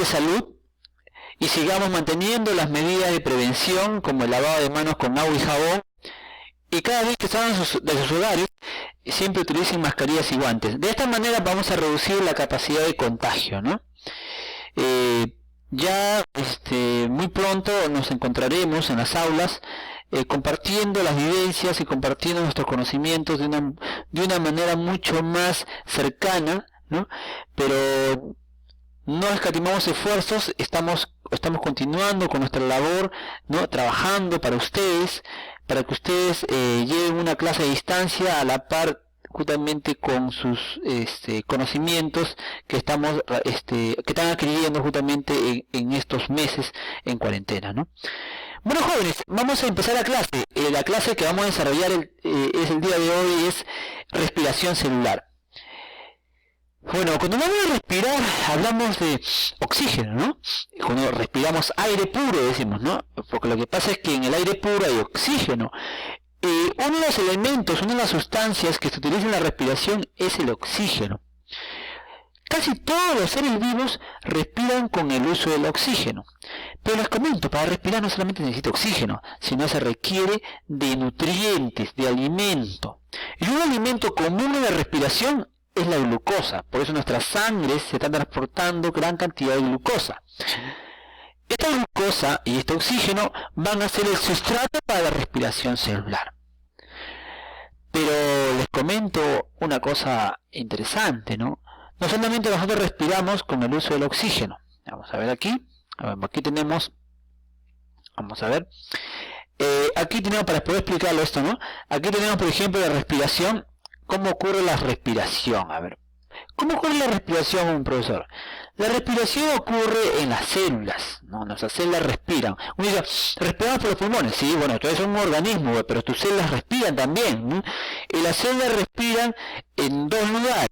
de salud y sigamos manteniendo las medidas de prevención como el lavado de manos con agua y jabón, y cada vez que salgan de sus hogares siempre utilicen mascarillas y guantes. De esta manera vamos a reducir la capacidad de contagio, ¿no? Ya muy pronto nos encontraremos en las aulas compartiendo las vivencias y compartiendo nuestros conocimientos de una manera mucho más cercana, ¿no? Pero no escatimamos esfuerzos, estamos continuando con nuestra labor, ¿no? Trabajando para ustedes, para que ustedes lleven una clase de distancia a la par justamente con sus conocimientos que están adquiriendo justamente en estos meses en cuarentena, ¿no? Bueno, jóvenes, vamos a empezar la clase. La clase que vamos a desarrollar el día de hoy es respiración celular. Bueno, cuando hablamos de respirar, hablamos de oxígeno, ¿no? Cuando respiramos aire puro, decimos, ¿no? Porque lo que pasa es que en el aire puro hay oxígeno. Uno de los elementos, una de las sustancias que se utiliza en la respiración es el oxígeno. Casi todos los seres vivos respiran con el uso del oxígeno. Pero les comento, para respirar no solamente se necesita oxígeno, sino se requiere de nutrientes, de alimento. Y un alimento común en la respiración es la glucosa. Por eso nuestra sangre se está transportando gran cantidad de glucosa. Esta glucosa y este oxígeno van a ser el sustrato para la respiración celular. Pero les comento una cosa interesante, ¿no? No solamente nosotros respiramos con el uso del oxígeno. Vamos a ver aquí. Aquí tenemos, vamos a ver. Aquí tenemos, para poder explicarlo esto, ¿no? Aquí tenemos, por ejemplo, la respiración. ¿Cómo ocurre la respiración? A ver. ¿Cómo ocurre la respiración, profesor? La respiración ocurre en las células, ¿no? Nuestras células respiran. Uno dice, respiramos por los pulmones. Sí, bueno, esto es un organismo, pero tus células respiran también, ¿no? Y las células respiran en dos lugares.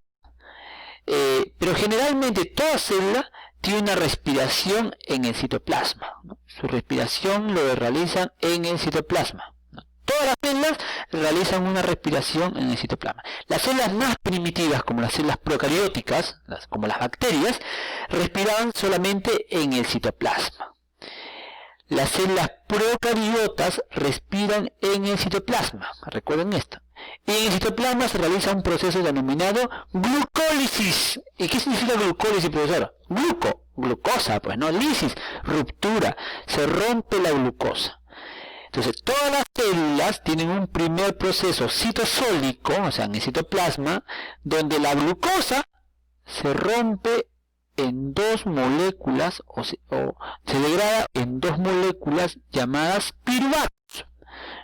Pero generalmente toda célula tiene una respiración en el citoplasma, ¿no? Su respiración lo realizan en el citoplasma, ¿no? Todas las células realizan una respiración en el citoplasma. Las células más primitivas, como las células procarióticas, como las bacterias, respiran solamente en el citoplasma. Las células procariotas respiran en el citoplasma. Recuerden esto. Y en el citoplasma se realiza un proceso denominado glucólisis. ¿Y qué significa glucólisis, profesor? Glucosa, pues, ¿no? Lisis, ruptura. Se rompe la glucosa. Entonces, todas las células tienen un primer proceso citosólico, o sea, en el citoplasma, donde la glucosa se rompe en dos moléculas, o se degrada en dos moléculas llamadas piruvatos.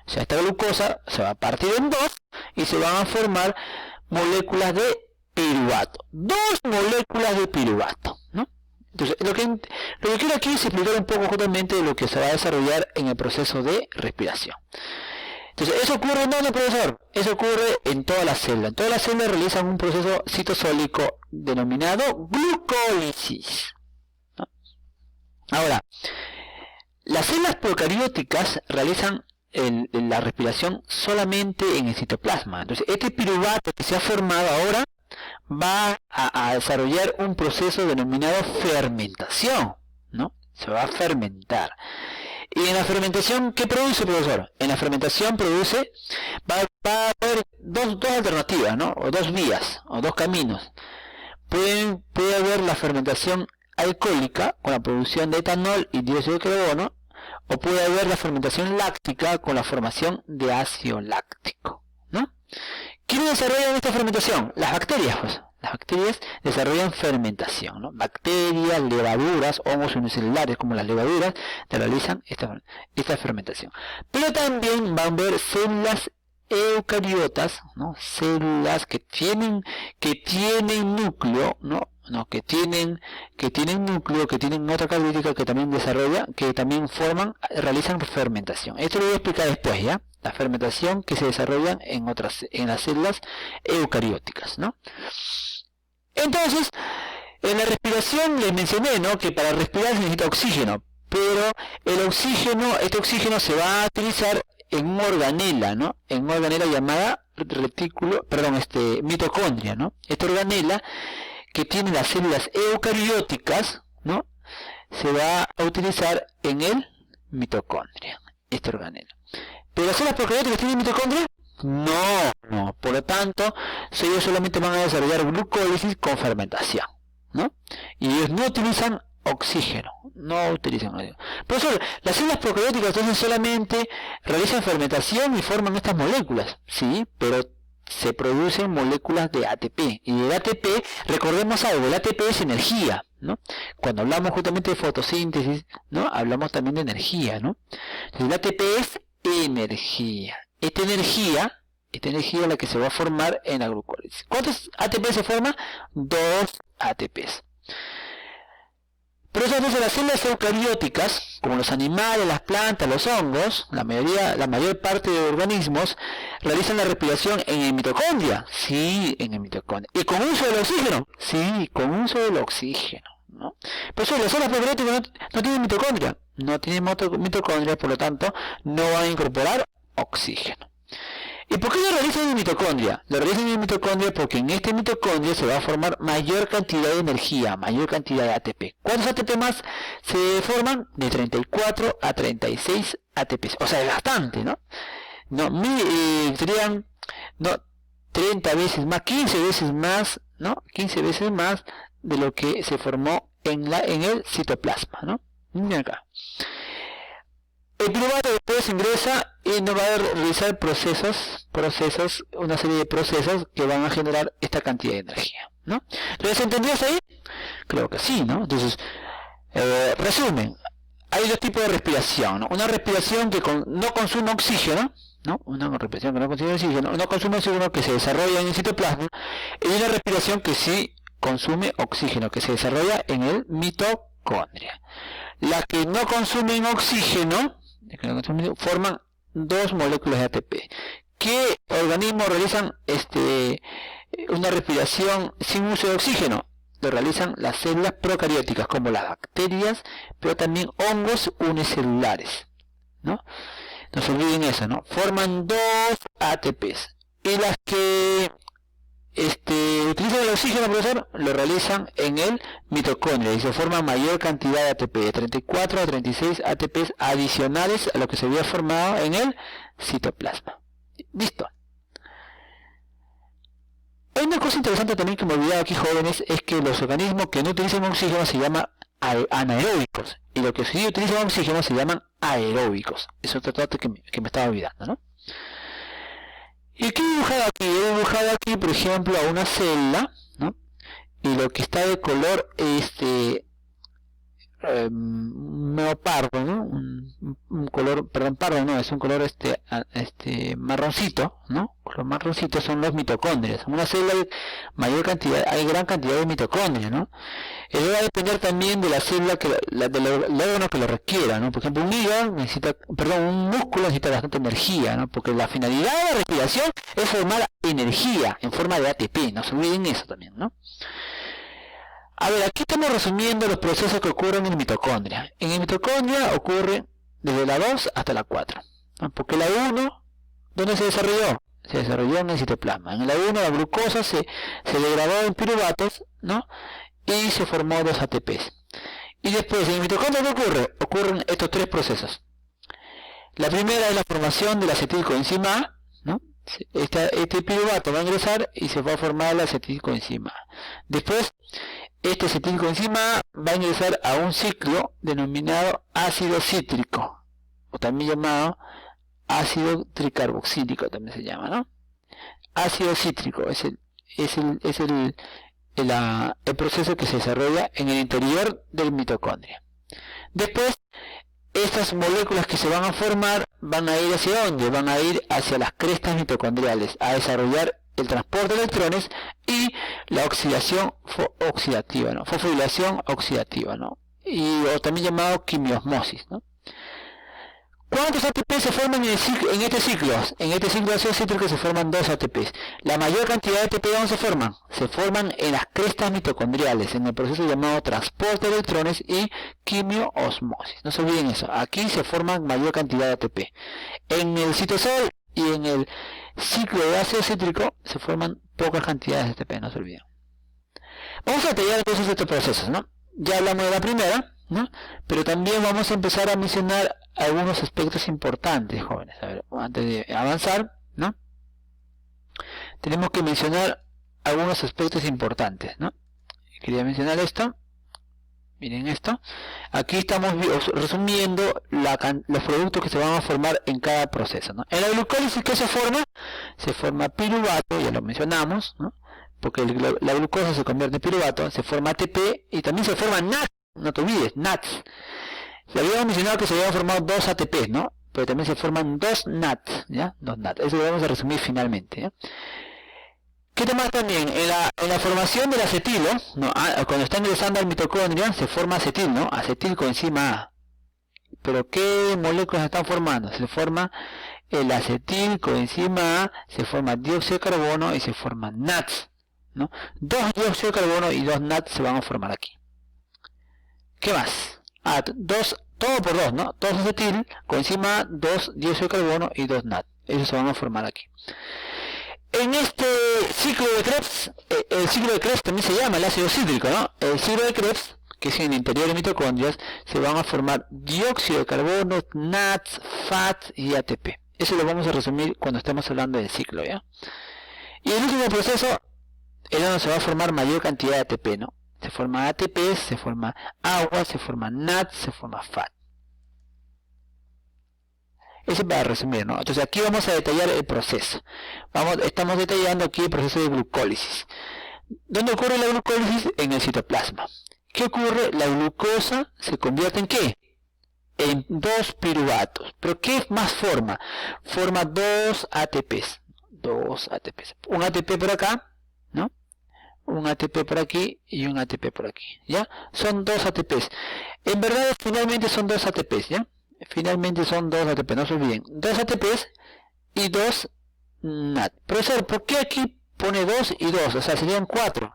O sea, esta glucosa se va a partir en dos y se van a formar moléculas de piruvato. Dos moléculas de piruvato, ¿no? Entonces, lo que quiero aquí es explicar un poco justamente de lo que se va a desarrollar en el proceso de respiración. Entonces, ¿eso ocurre en dónde, profesor? Eso ocurre en todas las células. En todas las células realizan un proceso citosólico denominado glucólisis, ¿no? Ahora, las células procarióticas realizan la respiración solamente en el citoplasma. Entonces, este piruvato que se ha formado ahora va a desarrollar un proceso denominado fermentación, ¿no? Se va a fermentar. Y en la fermentación, ¿qué produce, profesor? En la fermentación va a haber dos alternativas, ¿no? O dos vías, o dos caminos. Puede haber la fermentación alcohólica, con la producción de etanol y dióxido de carbono, o puede haber la fermentación láctica, con la formación de ácido láctico, ¿no? ¿Quiénes desarrollan esta fermentación? Las bacterias, pues. Las bacterias desarrollan fermentación, ¿no? Bacterias, levaduras, hongos unicelulares como las levaduras realizan esta fermentación. Pero también van a haber células eucariotas, ¿no? Células que tienen núcleo, ¿no? Que tienen núcleo, que tienen otra característica que también realizan fermentación. Esto lo voy a explicar después, ¿ya? La fermentación que se desarrolla en las células eucarióticas, ¿no? Entonces, en la respiración les mencioné, ¿no? Que para respirar se necesita oxígeno, pero este oxígeno se va a utilizar en una organela, ¿no? En una organela llamada mitocondria, ¿no? Esta organela que tiene las células eucarióticas, ¿no? se va a utilizar en el mitocondria, este organelo. ¿Pero las células procarióticas tienen mitocondria? No. Por lo tanto, ellos solamente van a desarrollar glucólisis con fermentación, ¿no? Y ellos no utilizan oxígeno, Profesor, las células procarióticas entonces solamente realizan fermentación y forman estas moléculas, sí, pero se producen moléculas de ATP, y el ATP, recordemos algo, el ATP es energía, ¿no? Cuando hablamos justamente de fotosíntesis, ¿no? Hablamos también de energía, ¿no? Entonces, el ATP es energía. Esta energía es la que se va a formar en la glucólisis. ¿Cuántos ATP se forman? 2 ATPs. Pero entonces las células eucarióticas, como los animales, las plantas, los hongos, la mayor parte de organismos, realizan la respiración en el mitocondria. Sí, en el mitocondria. ¿Y con uso del oxígeno? Sí, con uso del oxígeno, ¿no? Por eso las células procarióticas no tienen mitocondria. No tienen mitocondria, por lo tanto, no van a incorporar oxígeno. ¿Y por qué lo realizan en el mitocondria? Lo realizan en el mitocondria porque en este mitocondria se va a formar mayor cantidad de energía, mayor cantidad de ATP. ¿Cuántos ATP más se forman? De 34 a 36 ATP. O sea, es bastante, ¿no? Serían 30 veces más, 15 veces más, ¿no? 15 veces más de lo que se formó en el citoplasma, ¿no? Miren acá. El piruvato después ingresa y nos va a realizar una serie de procesos que van a generar esta cantidad de energía, ¿no? ¿Lo entendías ahí? Creo que sí, ¿no? Entonces, resumen, hay dos tipos de respiración, ¿no? Una respiración que no consume oxígeno, ¿no? Una respiración que no consume oxígeno, que se desarrolla en el citoplasma, y una respiración que sí consume oxígeno, que se desarrolla en el mitocondria. Las que no consumen oxígeno forman 2 moléculas de ATP. ¿Qué organismos realizan una respiración sin uso de oxígeno? Lo realizan las células procarióticas, como las bacterias, pero también hongos unicelulares, ¿no? No se olviden eso, ¿no? Forman 2 ATPs. Y las que utilizan el oxígeno, profesor, lo realizan en el mitocondria y se forma mayor cantidad de ATP, de 34 a 36 ATPs adicionales a lo que se había formado en el citoplasma. Listo. Hay una cosa interesante también que me he olvidado aquí, jóvenes, es que los organismos que no utilizan oxígeno se llaman anaeróbicos, y los que sí utilizan oxígeno se llaman aeróbicos. Eso es otro dato que me estaba olvidando, ¿no? ¿Y qué he dibujado aquí? He dibujado aquí, por ejemplo, a una célula, ¿no? Y lo que está de color medio pardo, ¿no? Un color, perdón, pardo no, es un color marroncito, ¿no? Los marroncitos son los mitocondrias. En una célula hay gran cantidad de mitocondrias, ¿no? Eso va a depender también de la célula del órgano que lo requiera, ¿no? Por ejemplo, un músculo necesita bastante energía, ¿no? Porque la finalidad de la respiración es formar energía en forma de ATP, no se olviden eso también, ¿no? A ver, aquí estamos resumiendo los procesos que ocurren en el mitocondria. En el mitocondria ocurre desde la 2 hasta la 4, ¿no? Porque la 1, ¿dónde se desarrolló? Se desarrolló en el citoplasma. En la 1 la glucosa se degradó en piruvatos, ¿no? Y se formó 2 ATPs. Y después, en el mitocondria, ¿qué ocurre? Ocurren estos 3 procesos. La primera es la formación de la acetilcoenzima A, ¿no? Este piruvato va a ingresar y se va a formar la acetilcoenzima A. Después, este acetilcoenzima A va a ingresar a un ciclo denominado ácido cítrico, o también llamado ácido tricarboxílico, también se llama, ¿no? Ácido cítrico es el proceso que se desarrolla en el interior del mitocondria. Después, estas moléculas que se van a formar van a ir hacia ¿dónde? Van a ir hacia las crestas mitocondriales, a desarrollar el transporte de electrones y la oxidación oxidativa, ¿no? Fosforilación oxidativa, ¿no? O también llamado quimiosmosis, ¿no? ¿Cuántos ATP se forman en este ciclo? En este ciclo de ácido cítrico se forman 2 ATPs. La mayor cantidad de ATP, ¿dónde se forman? Se forman en las crestas mitocondriales, en el proceso llamado transporte de electrones y quimiosmosis. No se olviden eso. Aquí se forman mayor cantidad de ATP. En el citosol y en el ciclo de ácido cítrico se forman pocas cantidades de ATP, no se olviden. Vamos a detallar entonces estos procesos, ¿no? Ya hablamos de la primera, ¿no? Pero también vamos a empezar a mencionar algunos aspectos importantes, jóvenes. A ver, antes de avanzar, ¿no? Tenemos que mencionar algunos aspectos importantes, ¿no? Quería mencionar esto. Miren esto. Aquí estamos resumiendo los productos que se van a formar en cada proceso, ¿no? En la glucólisis, ¿qué se forma? Se forma piruvato, ya lo mencionamos, ¿no? Porque la glucosa se convierte en piruvato, se forma ATP y también se forma NAT, no te olvides, NATs. Se había mencionado que se habían formado 2 ATP, ¿no? Pero también se forman 2 NAT, ¿ya? 2 NAT. Eso lo vamos a resumir finalmente, ¿ya? ¿Qué más también? En la formación del acetilo, ¿no? Cuando está ingresando al mitocondria, se forma acetil, ¿no? Acetil coenzima A. Pero ¿qué moléculas están formando? Se forma el acetil coenzima A, se forma dióxido de carbono y se forman NATs, ¿no? 2 dióxido de carbono y 2 NAT se van a formar aquí. ¿Qué más? Todo por 2, ¿no? 2 acetil, coenzima A, 2 dióxido de carbono y 2 NAT. Esos se van a formar aquí. En este ciclo de Krebs, el ciclo de Krebs también se llama el ácido cítrico, ¿no? El ciclo de Krebs, que es en el interior de mitocondrias, se van a formar dióxido de carbono, NATs, FAT y ATP. Eso lo vamos a resumir cuando estemos hablando del ciclo, ¿ya? Y el último proceso es donde se va a formar mayor cantidad de ATP, ¿no? Se forma ATP, se forma agua, se forma NAT, se forma FAT. Eso es para resumir, ¿no? Entonces aquí vamos a detallar el proceso. Estamos detallando aquí el proceso de glucólisis. ¿Dónde ocurre la glucólisis? En el citoplasma. ¿Qué ocurre? La glucosa se convierte en ¿qué? En 2 piruvatos. ¿Pero qué más forma? Forma 2 ATPs. 2 ATPs. Un ATP por acá, ¿no? Un ATP por aquí y un ATP por aquí, ¿ya? Son 2 ATPs. En verdad, finalmente son 2 ATPs, ¿ya? Finalmente son 2 ATP, no se olviden. 2 ATPs y 2 NAT. Profesor, ¿por qué aquí pone 2 y 2? O sea, serían 4.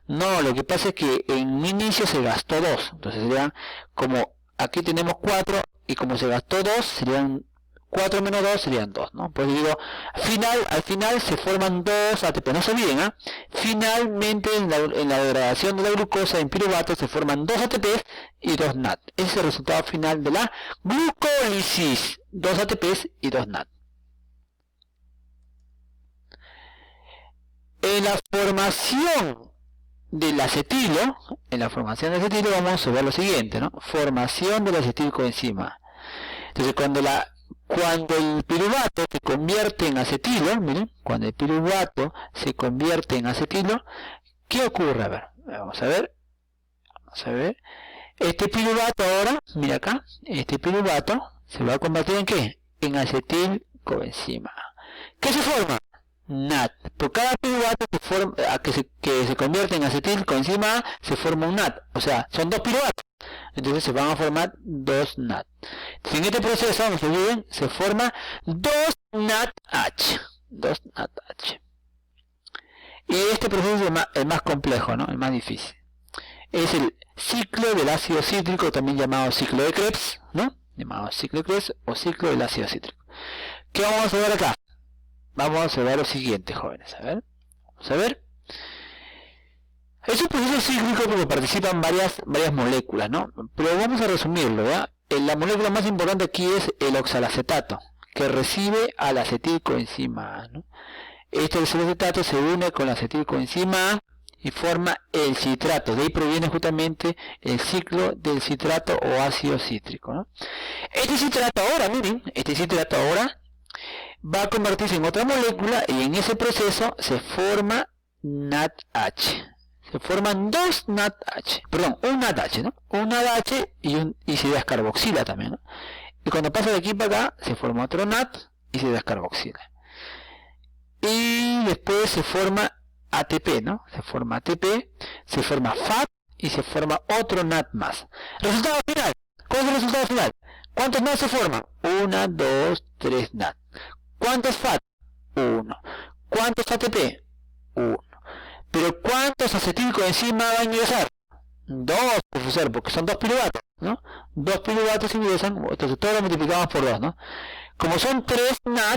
No, lo que pasa es que en un inicio se gastó 2. Entonces serían, como aquí tenemos 4 y como se gastó 2, serían 4 menos 2 serían 2, ¿no? Pues digo, al final se forman 2 ATP. No se olviden, ¿eh? Finalmente en la degradación de la glucosa en piruvato se forman 2 ATPs y 2 NAT. Ese es el resultado final de la glucólisis. 2 ATPs y 2 NAT. En la formación del acetilo, vamos a ver lo siguiente, ¿no? Formación del acetilcoenzima. Entonces cuando el piruvato se convierte en acetilo, miren, cuando el piruvato se convierte en acetilo, ¿qué ocurre? A ver, vamos a ver. Este piruvato ahora, mira acá, este piruvato se va a convertir en ¿qué? En acetilcoenzima. ¿Qué se forma? NAT. Por cada piruvato que se convierte en acetilcoenzima se forma un NAT. O sea, son 2 piruvatos. Entonces se van a formar 2 NAT. En este proceso, no se olviden, se forma 2 NADH. 2 NADH. Y este proceso es el más complejo, ¿no? El más difícil. Es el ciclo del ácido cítrico, también llamado ciclo de Krebs, ¿no? Llamado ciclo de Krebs o ciclo del ácido cítrico. ¿Qué vamos a ver acá? Vamos a ver lo siguiente, jóvenes. A ver. Vamos a ver. Es un proceso cíclico porque participan varias moléculas, ¿no? Pero vamos a resumirlo, ¿verdad? La molécula más importante aquí es el oxalacetato, que recibe al acetilcoenzima A, ¿no? Este oxalacetato se une con la acetilcoenzima A y forma el citrato. De ahí proviene justamente el ciclo del citrato o ácido cítrico, ¿no? Este citrato ahora, miren, va a convertirse en otra molécula y en ese proceso se forma NADH. Se forman 2 NADH, perdón, un NADH, ¿no? Un NADH y se descarboxila también, ¿no? Y cuando pasa de aquí para acá, se forma otro NAD y se descarboxila. Y después se forma ATP, ¿no? Se forma ATP, se forma FAT y se forma otro NAD más. Resultado final. ¿Cuál es el resultado final? ¿Cuántos NAD se forman? 1, 2, 3 NAD. ¿Cuántos FAT? 1. ¿Cuántos ATP? 1. Pero ¿cuántos acetilcoenzima va a ingresar? 2, profesor, porque son 2 piruvatos, ¿no? 2 piruvatos ingresan, entonces todo lo multiplicamos por 2, ¿no? Como son 3 NAD,